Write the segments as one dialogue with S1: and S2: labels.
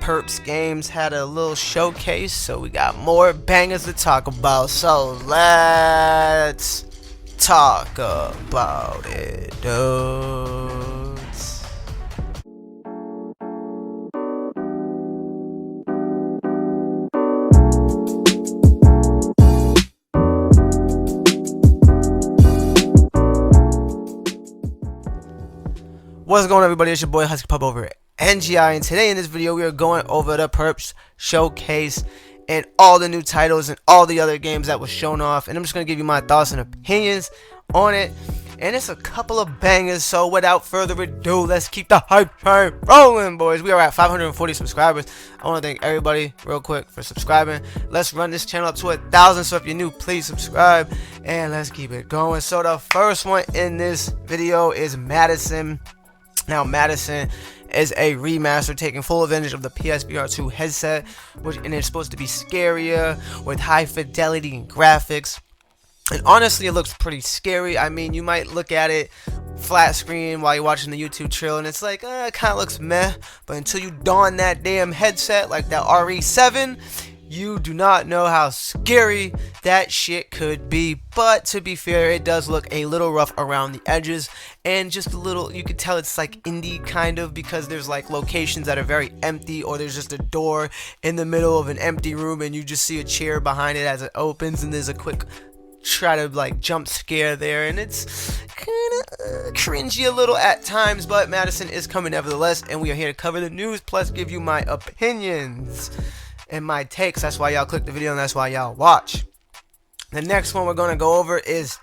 S1: Perps Games had a little showcase, so we got more bangers to talk about. So let's talk about it, dudes. What's going on, everybody? It's your boy Husky Pup over at NGI, and today in this video we are going over the Perps showcase and all the new titles and all the other games that was shown off, and I'm just going to give you my thoughts and opinions on it, and it's a couple of bangers. So without further ado, let's keep the hype train rolling, boys. We are at 540 subscribers. I want to thank everybody real quick for subscribing. Let's run this channel up to 1,000, so if you're new, please subscribe, and let's keep it going. So the first one in this video is Madison. Now, Madison is a remaster taking full advantage of the PSVR 2 headset, and it's supposed to be scarier with high fidelity and graphics. And honestly, it looks pretty scary. I mean, you might look at it flat screen while you're watching the YouTube trail, and it's like, it kind of looks meh. But until you don that damn headset, like that RE7, you do not know how scary that shit could be. But to be fair, it does look a little rough around the edges, and just a little, you could tell it's like indie kind of, because there's like locations that are very empty, or there's just a door in the middle of an empty room and you just see a chair behind it as it opens, and there's a quick try to like jump scare there, and it's kind of cringy a little at times. But Madison is coming nevertheless, and we are here to cover the news plus give you my opinions and my takes. That's why y'all click the video, and that's why y'all watch. The next one we're going to go over is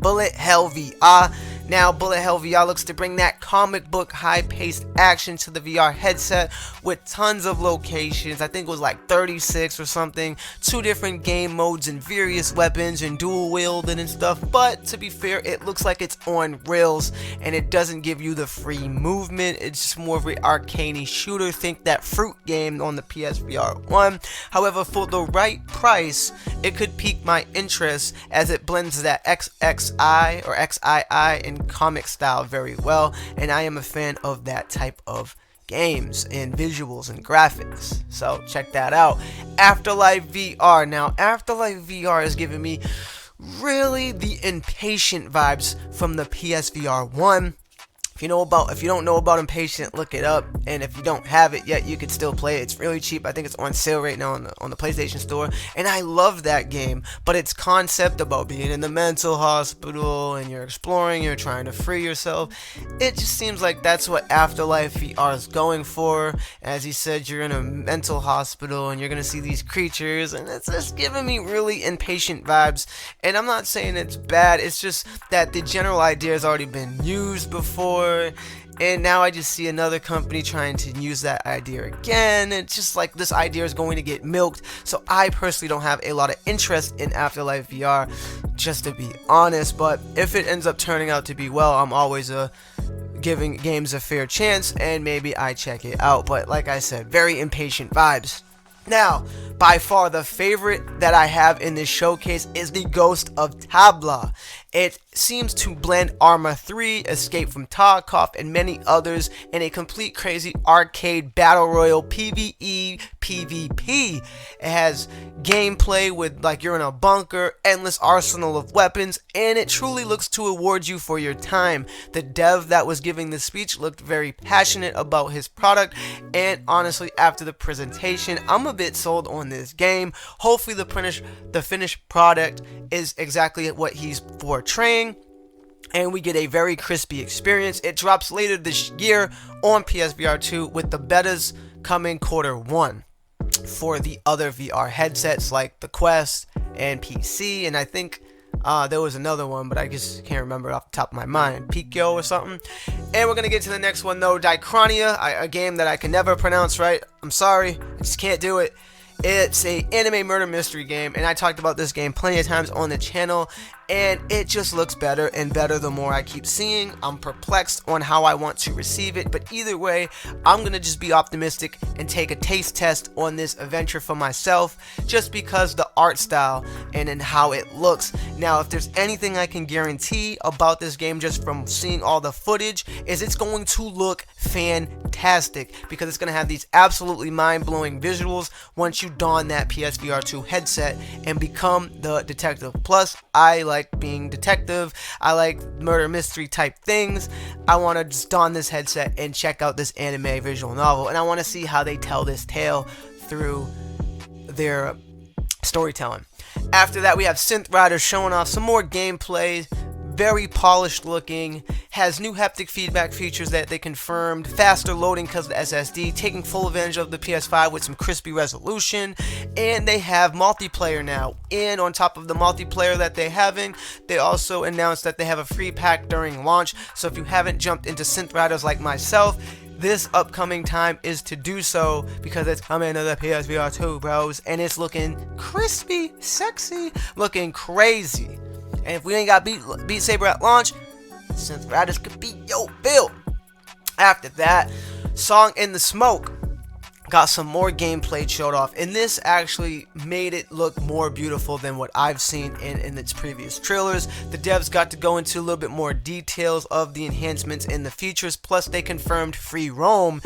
S1: Bullet Hell VR. Now, Bullet Hell VR looks to bring that comic book high-paced action to the VR headset with tons of locations. I think it was like 36 or something. 2 different game modes and various weapons and dual wielding and stuff. But to be fair, it looks like it's on rails, and it doesn't give you the free movement. It's just more of an arcane shooter. Think that Fruit game on the PSVR 1. However, for the right price, it could pique my interest as it blends that XXI or XII and comic style very well, and I am a fan of that type of games and visuals and graphics, so check that out. Afterlife VR. Now, Afterlife VR is giving me really the Impatient vibes from the PSVR 1. If you don't know about Impatient, look it up, and if you don't have it yet, you could still play it. It's really cheap. I think it's on sale right now on the PlayStation Store, and I love that game. But its concept about being in the mental hospital and you're exploring, you're trying to free yourself, it just seems like that's what Afterlife VR is going for. As he said, you're in a mental hospital and you're gonna see these creatures, and it's just giving me really Impatient vibes. And I'm not saying it's bad, it's just that the general idea has already been used before, and now I just see another company trying to use that idea again. It's just like this idea is going to get milked, so I personally don't have a lot of interest in Afterlife VR, just to be honest. But if it ends up turning out to be well, I'm always giving games a fair chance, and maybe I check it out. But like I said, very Impatient vibes. Now, by far the favorite that I have in this showcase is the Ghost of Tabla. It seems to blend Arma 3, Escape from Tarkov, and many others in a complete crazy arcade battle royale PvE PvP. It has gameplay with like you're in a bunker, endless arsenal of weapons, and it truly looks to award you for your time. The dev that was giving the speech looked very passionate about his product, and honestly, after the presentation, I'm a bit sold on this game. Hopefully the finished product is exactly what he's portraying, and we get a very crispy experience. It drops later this year on PSVR 2, with the betas coming Q1 for the other VR headsets like the Quest and PC, and I think there was another one, but I just can't remember off the top of my mind, Pico or something. And we're gonna get to the next one though, Dichronia, a game that I can never pronounce right. I'm sorry, I just can't do it. It's a anime murder mystery game, and I talked about this game plenty of times on the channel, and it just looks better and better the more I keep seeing. I'm perplexed on how I want to receive it, but either way, I'm gonna just be optimistic and take a taste test on this adventure for myself, just because the art style and in how it looks. Now, if there's anything I can guarantee about this game just from seeing all the footage, is it's going to look fantastic, because it's gonna have these absolutely mind-blowing visuals once you don that PSVR 2 headset and become the detective. Plus, I like being detective. I like murder mystery type things. I want to just don this headset and check out this anime visual novel, and I want to see how they tell this tale through their storytelling. After that, we have Synth Rider showing off some more gameplay. Very polished looking, has new haptic feedback features that they confirmed, faster loading because of the SSD, taking full advantage of the PS5 with some crispy resolution, and they have multiplayer now. And on top of the multiplayer that they're having, they also announced that they have a free pack during launch. So if you haven't jumped into Synth Riders like myself, this upcoming time is to do so, because it's coming to the PSVR 2, bros, and it's looking crispy, sexy, looking crazy. And if we ain't got Beat Saber at launch, Synth Riders could be yo build. After that, Song in the Smoke got some more gameplay showed off, and this actually made it look more beautiful than what I've seen in its previous trailers. The devs got to go into a little bit more details of the enhancements and the features, plus they confirmed free roam.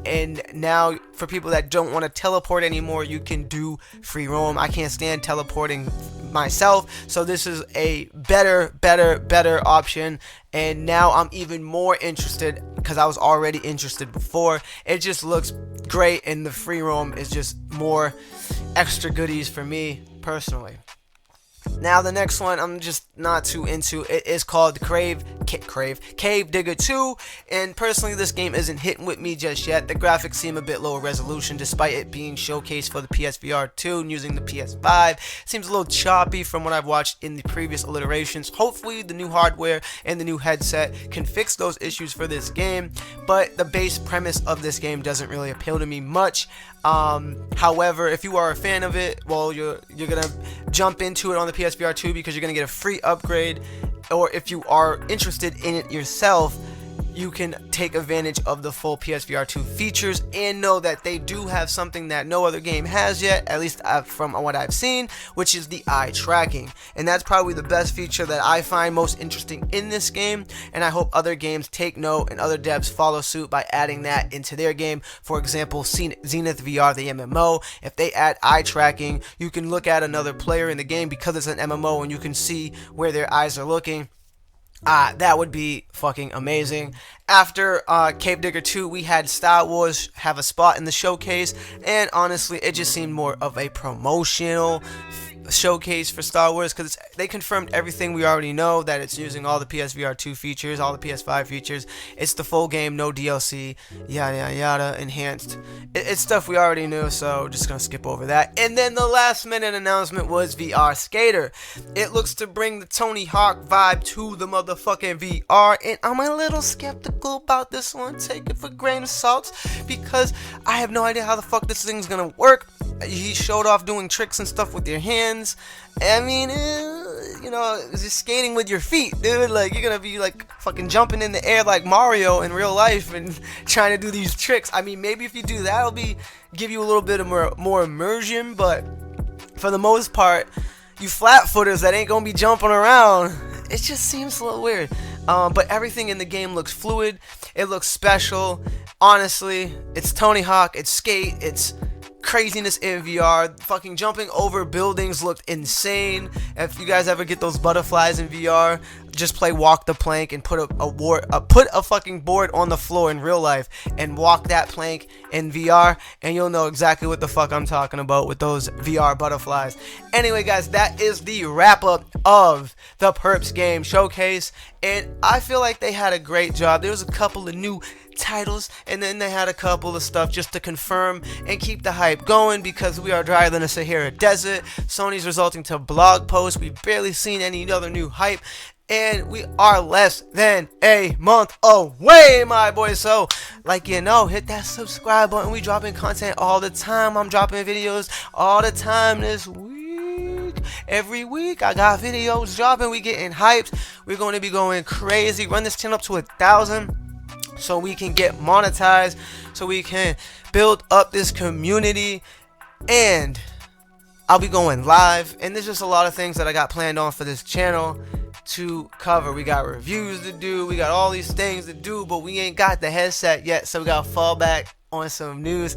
S1: And now, for people that don't want to teleport anymore, you can do free roam. I can't stand teleporting myself, so this is a better option. And now I'm even more interested, because I was already interested before. It just looks great, and the free roam is just more extra goodies for me personally. Now the next one I'm just not too into. It is called Cave Digger 2, and personally this game isn't hitting with me just yet. The graphics seem a bit lower resolution despite it being showcased for the PSVR 2 and using the PS5. Seems a little choppy from what I've watched in the previous iterations. Hopefully the new hardware and the new headset can fix those issues for this game, but the base premise of this game doesn't really appeal to me much. However, if you are a fan of it, well, you're gonna jump into it on the PSVR 2 because you're gonna get a free upgrade. Or if you are interested in it yourself, you can take advantage of the full PSVR 2 features, and know that they do have something that no other game has yet, at least from what I've seen, which is the eye tracking. And that's probably the best feature that I find most interesting in this game, and I hope other games take note and other devs follow suit by adding that into their game. For example, Zenith VR, the MMO, if they add eye tracking, you can look at another player in the game because it's an MMO and you can see where their eyes are looking. That would be fucking amazing. After Cave Digger 2, we had Star Wars have a spot in the showcase, and honestly, it just seemed more of a promotional showcase for Star Wars, because they confirmed everything we already know, that it's using all the PSVR 2 features, all the PS5 features. It's the full game, no DLC, yada yada yada, enhanced. It's stuff we already knew, so just gonna skip over that. And then the last minute announcement was VR Skater. It looks to bring the Tony Hawk vibe to the motherfucking VR, and I'm a little skeptical about this one. Take it for a grain of salt, because I have no idea how the fuck this thing's gonna work. He showed off doing tricks and stuff with your hands. I mean, you know, it's just skating with your feet, dude. Like, you're gonna be like fucking jumping in the air like Mario in real life and trying to do these tricks. I mean, maybe if you do that, it'll give you a little bit of more immersion, but for the most part, you flat footers that ain't gonna be jumping around, it just seems a little weird. But everything in the game looks fluid. It looks special. Honestly, it's Tony Hawk. It's skate. It's craziness in VR. Fucking jumping over buildings looked insane. If you guys ever get those butterflies in VR, just play Walk the Plank and put a fucking board on the floor in real life and walk that plank in VR, and you'll know exactly what the fuck I'm talking about with those VR butterflies. Anyway, guys, that is the wrap up of the Perps game showcase, and I feel like they had a great job. There was a couple of new titles, and then they had a couple of stuff just to confirm and keep the hype going, because we are drier than a Sahara Desert. Sony's resulting to blog posts. We've barely seen any other new hype, and we are less than a month away, my boys. So, like, you know, hit that subscribe button. We dropping content all the time. I'm dropping videos all the time this week. every week. I got videos dropping. We getting hyped. We're going to be going crazy. Run this channel up to 1,000 so we can get monetized, so we can build up this community, and I'll be going live. And there's just a lot of things that I got planned on for this channel to cover. We got reviews to do, we got all these things to do, but we ain't got the headset yet, so we gotta fall back on some news.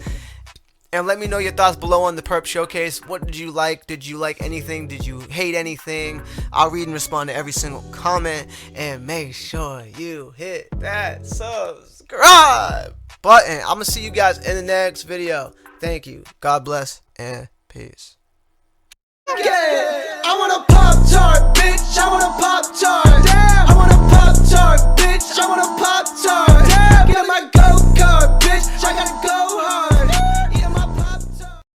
S1: And let me know your thoughts below on the Perp Showcase. What did you like? Did you like anything? Did you hate anything? I'll read and respond to every single comment. And make sure you hit that subscribe button. I'm gonna see you guys in the next video. Thank you, God bless, and peace.
S2: I wanna